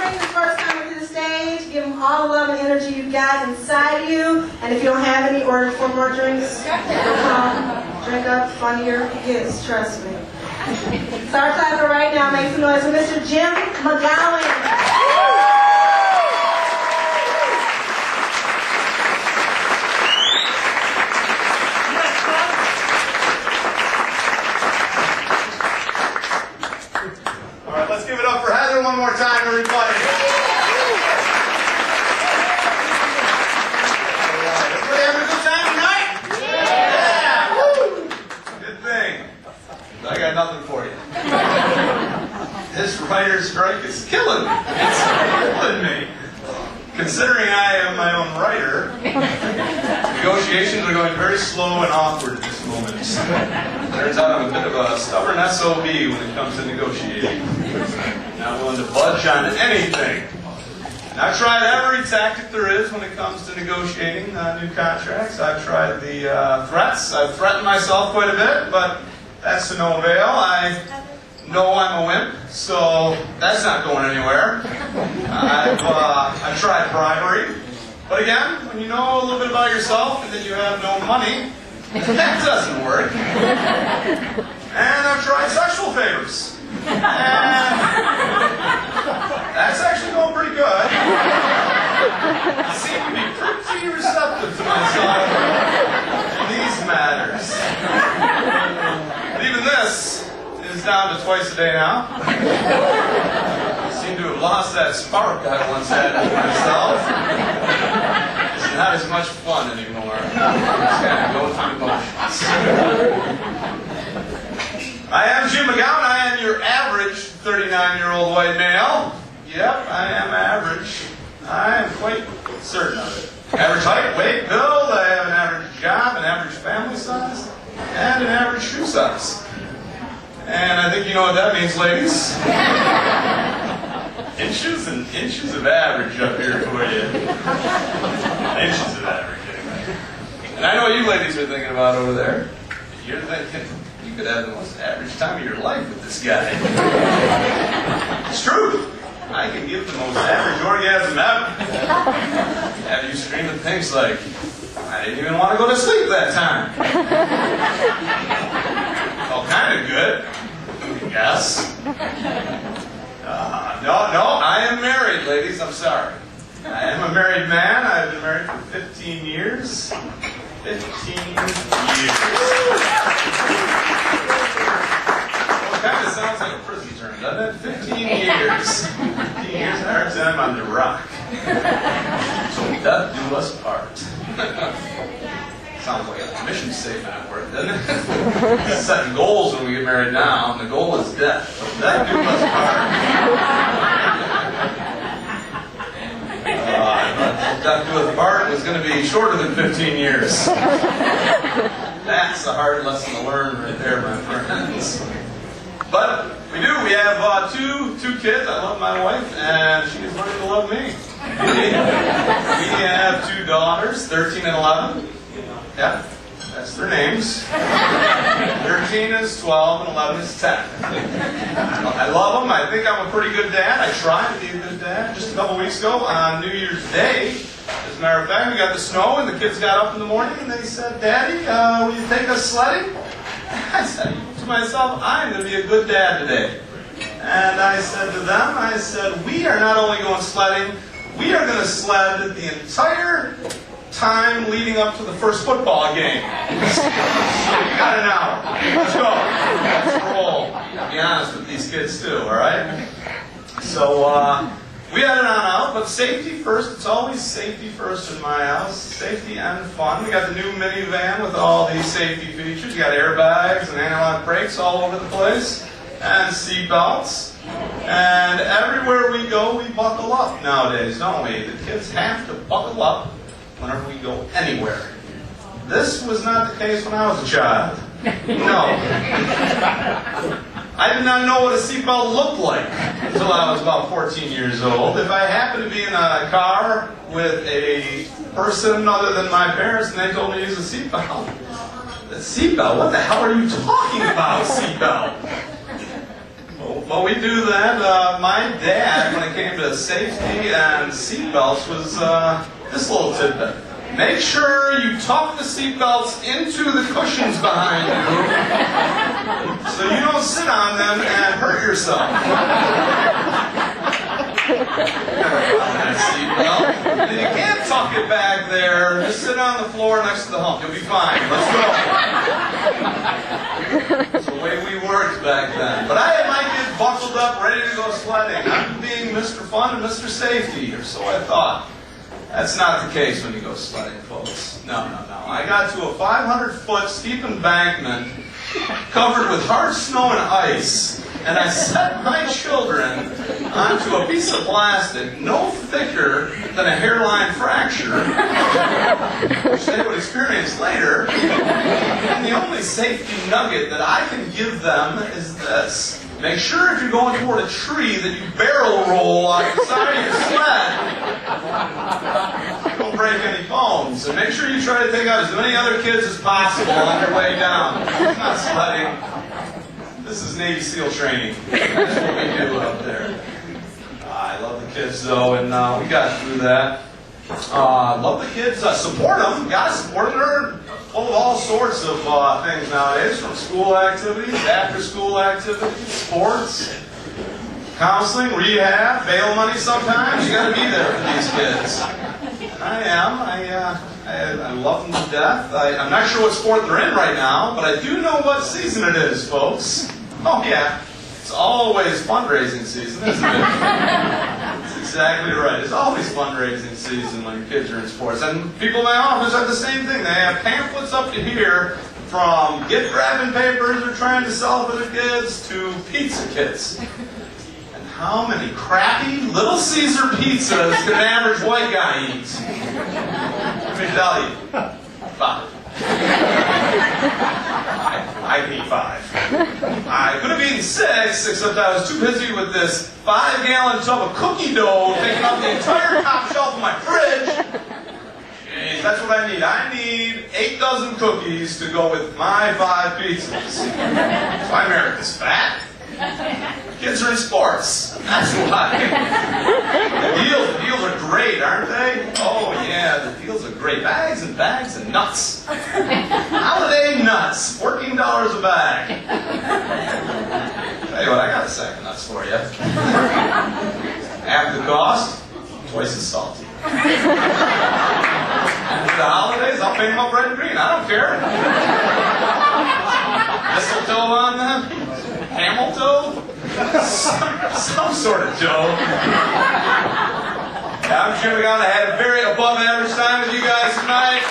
Thank you for coming to the stage. Give them all the love and energy you've got inside you. And if you don't have any, order 4 more drinks. Drink up funnier gifts, trust me. Start clapping right now. Make some noise for Mr. Jim McGowan. One more time, everybody. Everybody having a good time tonight? Yeah. Woo. Good thing. I got nothing for you. This writer's strike is killing me. It's killing me. Considering I am my own writer, negotiations are going very slow and awkward at this moment. Turns out I'm a bit of a stubborn SOB when it comes to negotiating. Not willing to budge on anything. And I've tried every tactic there is when it comes to negotiating new contracts. I've tried the threats. I've threatened myself quite a bit, but that's to no avail. I know I'm a wimp, so that's not going anywhere. I've tried bribery. But again, when you know a little bit about yourself and that you have no money, that doesn't work. And I've tried sexual favors. And that's actually going pretty good. I seem to be pretty receptive to myself in these matters. But even this is down to twice a day now. I seem to have lost that spark I once had with myself. It's not as much fun anymore. Just kind of go through the motions. I am Jim McGowan. I am your average 39-year-old white male. Yep, I am average. I am quite certain of it. Average height, weight, build. I have an average job, an average family size, and an average shoe size. And I think you know what that means, ladies. Inches and inches of average up here for you. Inches of average, anyway. And I know what you ladies are thinking about over there. You're thinking, you could have the most average time of your life with this guy. It's true. I can give the most average orgasm ever. Have you screaming things like, I didn't even want to go to sleep that time. Felt kind of good, I guess. No, I am married, ladies. I'm sorry. I am a married man. I've been married for 15 years. 15 years. Well, it kind of sounds like a prison term, doesn't it? 15 years. 15 years, hard time on the rock. So death do us part. Sounds like a mission statement at work, doesn't it? Setting goals when we get married now, and the goal is death. So death do us part. Death do us part was going to be shorter than 15 years. That's a hard lesson to learn right there, my friends. But we do. We have two kids. I love my wife, and she's learning to love me. We have 2 daughters, 13 and 11. Yeah, that's their names. 13 is 12 and 11 is 10. I love them. I think I'm a pretty good dad. I try to be a good dad. Just a couple weeks ago on New Year's Day, as a matter of fact, we got the snow and the kids got up in the morning and they said, Daddy, will you take us sledding? I said to myself, I'm going to be a good dad today. And I said to them, I said, we are not only going sledding, we are going to sled the entire time leading up to the first football game. So you got an hour. Let's go. Let's roll. I'll be honest with these kids too, all right? So we had it on out, but safety first. It's always safety first in my house. Safety and fun. We got the new minivan with all these safety features. You got airbags and analog brakes all over the place, and seat belts. And everywhere we go, we buckle up nowadays, don't we? The kids have to buckle up whenever we go anywhere. This was not the case when I was a child. No. I did not know what a seatbelt looked like until I was about 14 years old. If I happened to be in a car with a person other than my parents and they told me to use a seatbelt, the seatbelt? What the hell are you talking about, seatbelt? Well, we do that. My dad, when it came to safety and seatbelts, was this little tidbit. Make sure you tuck the seatbelts into the cushions behind you so you don't sit on them and hurt yourself. Seatbelt. And you can't tuck it back there. Just sit on the floor next to the hump. You'll be fine. Let's go. That's the way we worked back then. But I had my kids buckled up, ready to go sledding. I'm being Mr. Fun and Mr. Safety, or so I thought. That's not the case when you go sledding, folks. No. I got to a 500-foot steep embankment covered with hard snow and ice, and I set my children onto a piece of plastic no thicker than a hairline fracture, which they would experience later. And the only safety nugget that I can give them is this. Make sure if you're going toward a tree that you barrel roll on the side of your sled. Don't break any bones. And make sure you try to take out as many other kids as possible on your way down. It's not sledding. This is Navy SEAL training. That's what we do up there. I love the kids, though, and we got through that. Love the kids. Support them. Gotta support them. They're full of all sorts of things nowadays, from school activities, after-school activities, sports, counseling, rehab, bail money sometimes. You gotta be there for these kids. And I am. I love them to death. I'm not sure what sport they're in right now, but I do know what season it is, folks. Oh, yeah. It's always fundraising season, isn't it? That's exactly right. It's always fundraising season when your kids are in sports. And people in my office have the same thing. They have pamphlets up to here, from gift wrapping papers they're trying to sell for the kids to pizza kits. And how many crappy Little Caesar pizzas can an average white guy eat? Let me tell you. 5. I can eat 5. I could have eaten 6, except I was too busy with this 5-gallon tub of cookie dough taking up the entire top shelf of my fridge. Jeez, that's what I need. I need 8 dozen cookies to go with my 5 pizzas. That's why America's fat. Kids are in sports. That's why. The deals are great, aren't they? Oh yeah, the deals are great. Bags and bags of nuts. Holiday nuts, $14 a bag. Tell you what, I got a sack of nuts for you. Half the cost, twice as salty. For the holidays, I'll paint them up red and green. I don't care. Mistletoe on them. Camel toe? Some sort of toe. I'm Jim McGowan. I had a very above average time with you guys tonight.